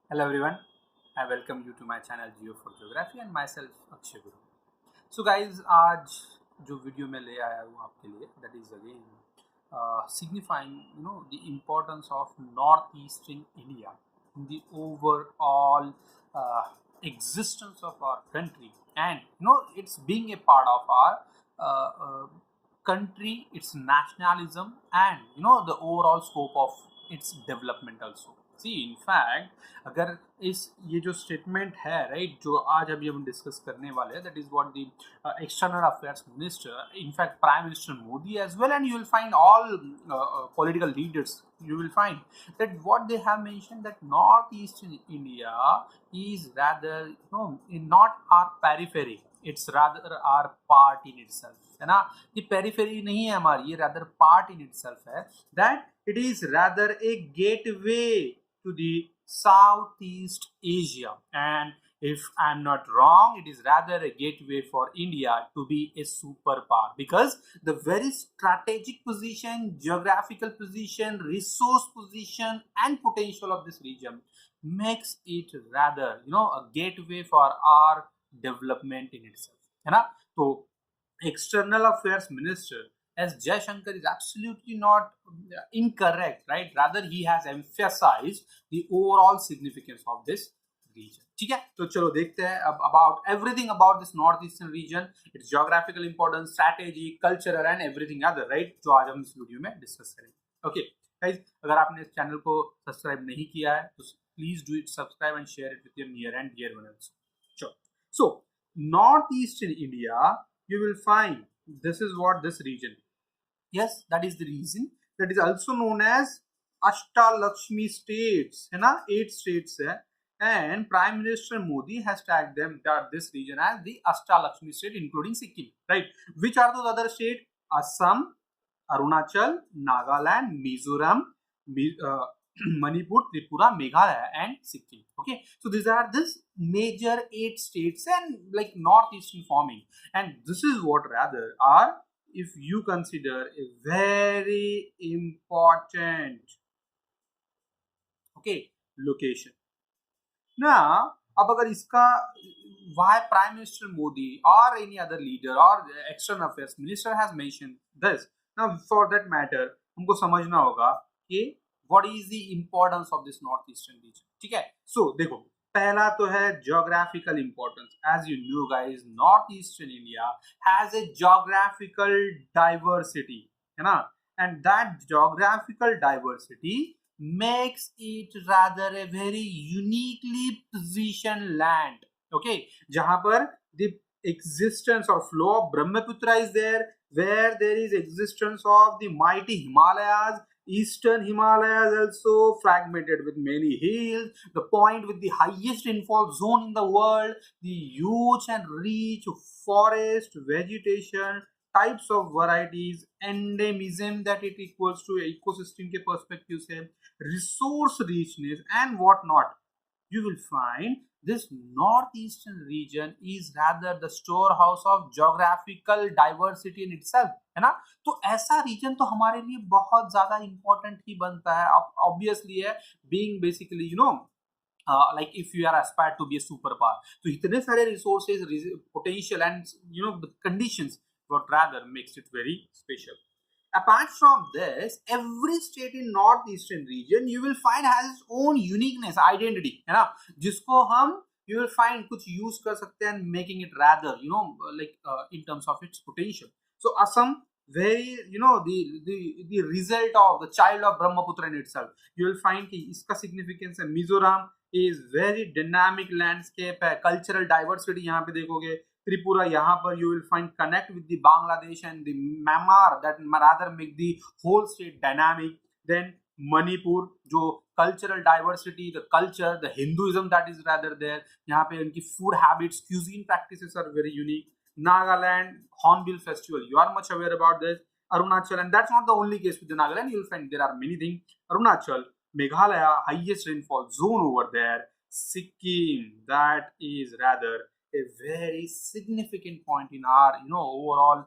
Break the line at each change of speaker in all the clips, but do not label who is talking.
Hello everyone, I welcome you to my channel Geo for Geography and myself Akshay Guru. So guys, आज जो video मैं ले आया हूँ आपके लिए that is again signifying the importance of northeastern India in the overall existence of our country, and it's being a part of our country, its nationalism, and the overall scope of its development also. See, in fact, अगर इस ये जो statement है right जो आज अभी हम discuss करने वाले हैं, that is what the external affairs minister, in fact prime minister Modi as well, and you will find all political leaders, you will find that what they have mentioned, that northeastern India is rather not our periphery, it's rather our part in itself, है ना. ये periphery नहीं है हमारी, ये rather part in itself है, that it is rather a gateway to the Southeast Asia, and if I'm not wrong, it is rather a gateway for India to be a superpower, because the very strategic position, geographical position, resource position, and potential of this region makes it rather a gateway for our development in itself, है ना. तो external affairs minister as Jaishankar is absolutely not incorrect, right? Rather, he has emphasized the overall significance of this region. ठीक है, तो चलो देखते हैं अब about everything about this northeastern region, its geographical importance, strategy, cultural and everything other, right? जो आज हम इस वीडियो में डिस्कस करेंगे. Okay, guys, अगर आपने इस चैनल को सब्सक्राइब नहीं किया है तो please do it, subscribe and share it with your near and dear ones. Sure. So, northeastern India, you will find this is what this region. Yes, that is the reason. That is also known as Ashtalakshmi states, है ना, 8 states है, and Prime Minister Modi has tagged them, that this region as the Ashtalakshmi state, including Sikkim, right? Which are those other states? Assam, Arunachal, Nagaland, Mizoram, Manipur, Tripura, Meghalaya, and Sikkim. Okay, so these are this major 8 states and like northeastern forming, and this is what rather are, if you consider, a very important location. Now, अब अगर इसका why Prime Minister Modi or any other leader or external affairs minister has mentioned this, now for that matter हमको समझना होगा कि what is the importance of this northeastern region. ठीक है, so देखो, पहला तो है geographical importance. As you know guys, northeastern India has a geographical diversity, है ना, and that geographical diversity makes it rather a very uniquely positioned land. Okay, जहां पर the existence or flow of Brahmaputra is there, where there is existence of the mighty Himalayas, eastern Himalayas also fragmented with many hills, the point with the highest rainfall zone in the world, the huge and rich forest vegetation, types of varieties, endemism that it equals to ecosystem के perspective से, resource richness and what not. You will find this northeastern region is rather the storehouse of geographical diversity in itself, है ना. तो ऐसा reason तो हमारे लिए बहुत ज्यादा इंपॉर्टेंट ही बनता है, ऑब्वियसली है, being basically like if you are aspired to be a superpower, तो इतने सारे resources, potential and the conditions, what rather makes it very special. Apart from this, every state in northeastern region you will find has its own uniqueness, identity, है ना, जिसको हम you will find कुछ use कर सकते हैं, making it rather like in terms of its potential. So Assam, very the result of the child of Brahmaputra in itself, you will find कि इसका significance है. Mizoram is very dynamic landscape है, cultural diversity यहाँ पे देखोगे. Tripura, यहाँ पर you will find connect with the Bangladesh and the Myanmar, that rather make the whole state dynamic. Then Manipur, जो cultural diversity, the culture, the Hinduism that is rather there, यहाँ पे उनकी food habits, cuisine practices are very unique. Nagaland, Hornbill Festival, you are much aware about this. Arunachal, and that's not the only case with the Nagaland, you will find there are many things. Arunachal, Meghalaya, highest rainfall zone over there. Sikkim, that is rather a very significant point in our overall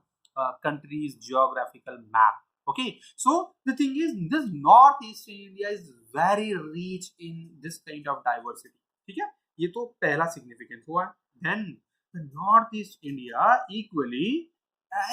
country's geographical map. Okay, so the thing is, this northeastern India is very rich in this kind of diversity. ठीक है, ये तो पहला significance हुआ. Then the northeast India equally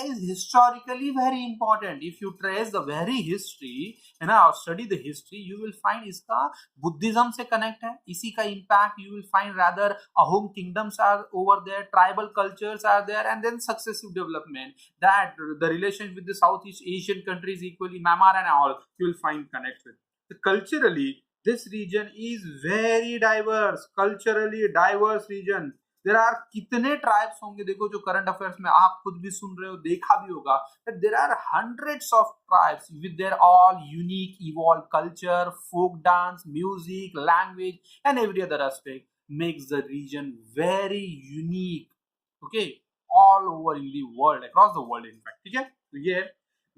is historically very important. If you trace the very history and study the history, you will find इसका Buddhism से connect है. इसी का impact you will find rather Ahom kingdoms are over there, tribal cultures are there, and then successive development. That the relation with the Southeast Asian countries equally, Myanmar and all, you will find connect with. So culturally, this region is very diverse, culturally diverse region. There are कितने tribes होंगे, देखो जो current affairs में आप खुद भी सुन रहे हो, देखा भी होगा, there are hundreds of tribes with their all unique evolve culture, folk dance, music, language and every other aspect makes the region very unique. Okay, all over in the world, across the world in fact. ठीक है, तो ये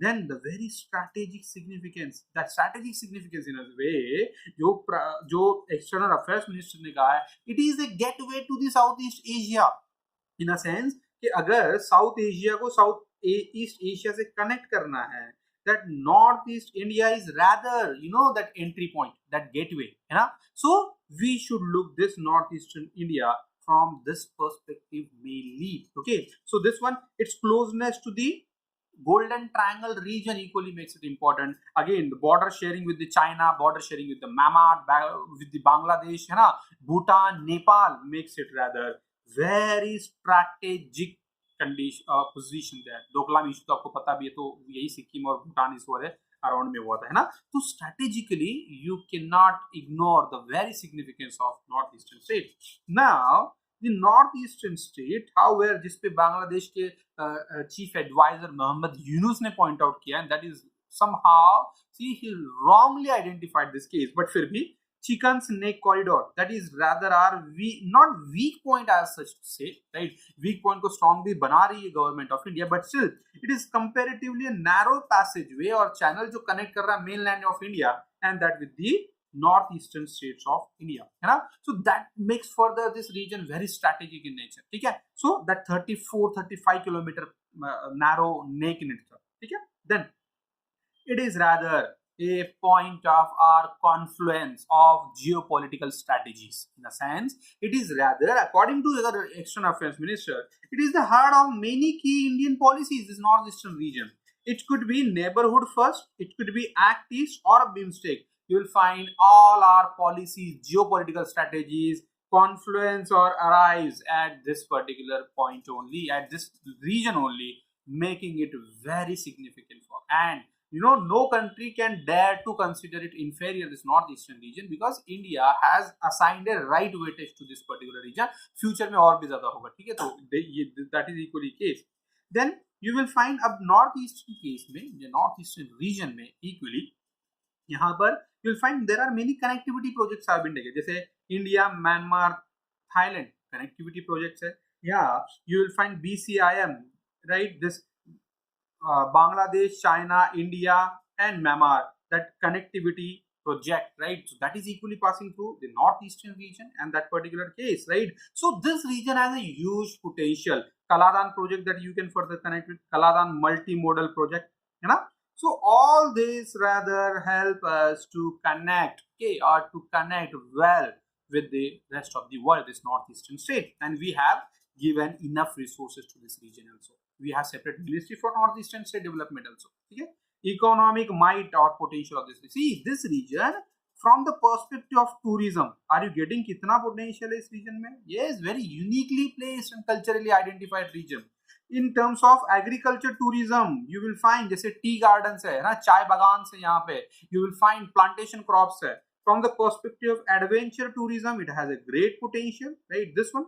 then the very strategic significance, that strategic significance in a way, जो external affairs minister ने कहा है, it is a gateway to the Southeast Asia in a sense कि अगर South Asia को South East Asia से connect करना है, that Northeast India is rather, that entry point, that gateway, है ना. So we should look this Northeastern India from this perspective mainly. Okay, so this one, its closeness to the Golden Triangle region equally makes it important. Again, the border sharing with the China, border sharing with the Myanmar, with the Bangladesh, है ना, Bhutan, Nepal makes it rather very strategic position there. Doklam issue तो आपको पता भी है, तो यही सिक्किम और भूटान इस वाले अराउंड में हुआ था, है ना. तो strategically you cannot ignore the very significance of northeastern state. Now the northeastern state, however, जिस पे बांग्लादेश के चीफ एडवाइजर मोहम्मद यूनुस ने पॉइंट आउट किया, and that is somehow, see, he wrongly identified this case, but फिर भी chicken snake corridor, that is rather our not weak point as such to say, right? Weak point को strongly बना रही है government of India, but still it is comparatively a narrow passageway or channel जो connect कर रहा है mainland of India and that with the northeastern states of India, है ना. So that makes further this region very strategic in nature. ठीक है, so that 34-35 kilometer narrow neck in itself. ठीक है, then it is rather a point of our confluence of geopolitical strategies. In a sense, it is rather, according to the external affairs minister, it is the heart of many key Indian policies, this northeastern region. It could be neighborhood first, it could be Act East or BIMSTEC. You will find all our policies, geopolitical strategies, confluence or arise at this particular point only, at this region only, making it very significant for. And no country can dare to consider it inferior, this northeastern region, because India has assigned a right weightage to this particular region. Future में और भी ज़्यादा होगा, ठीक है, तो that is equally case. Then you will find अब northeastern case में, northeastern region में equally, यहाँ पर you will find there are many connectivity projects have been taken, जैसे India, Myanmar, Thailand connectivity projects है. Yeah, you will find BCIM, right? This Bangladesh, China, India, and Myanmar, that connectivity project, right? So that is equally passing through the northeastern region and that particular case, right? So this region has a huge potential. Kaladan project that you can further connect with, Kaladan multimodal project, you know. So all this rather help us to connect, okay, or to connect well with the rest of the world, this northeastern state, and we have given enough resources to this region also. We have separate ministry for northeastern state development also. Okay, economic might or potential of this. See, this region from the perspective of tourism, are you getting kitna potential is region mein? Yes, very uniquely placed and culturally identified region. In terms of agriculture tourism, you will find जैसे tea gardens है ना, चाय बागान से यहाँ पे, you will find plantation crops है. From the perspective of adventure tourism, it has a great potential, right? This one,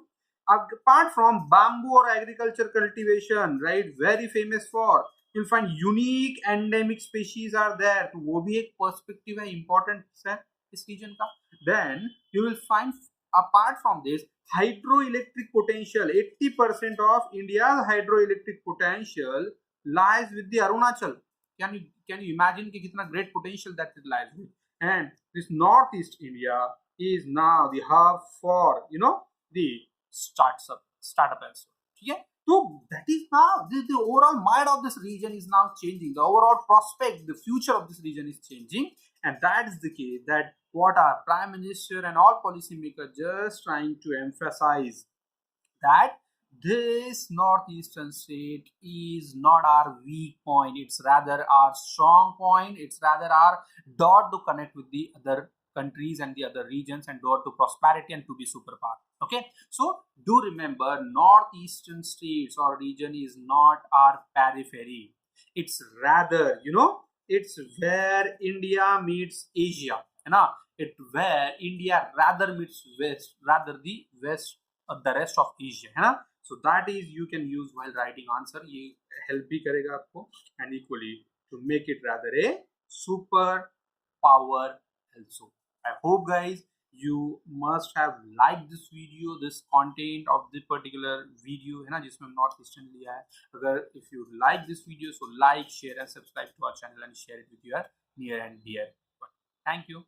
apart from bamboo or agriculture cultivation, right, very famous for, you'll find unique endemic species are there, तो वो भी एक perspective है, important है इस region का. Then you will find, apart from this, hydroelectric potential. 80% of India's hydroelectric potential lies with the Arunachal. Can you imagine कि कितना great potential that it lies with? And this northeast India is now the hub for the startup also. ठीक है, So that is now the overall mind of this region is now changing. The overall prospect, the future of this region is changing, and that is the case that what our prime minister and all policymakers just trying to emphasize that this northeastern state is not our weak point, it's rather our strong point, it's rather our door to connect with the other countries and the other regions and door to prosperity and to be superpower. Okay, so do remember northeastern states or region is not our periphery, it's rather, it's where India meets Asia, it where India rather meets west, rather the west the rest of Asia, है ना? So that is you can use while writing answer. ये help भी करेगा आपको and equally to make it rather a super power also. I hope guys you must have liked this video, this content of this particular video है ना जिसमें हम north eastern लिया है. अगर if you like this video so like, share and subscribe to our channel and share it with your near and dear. Thank you.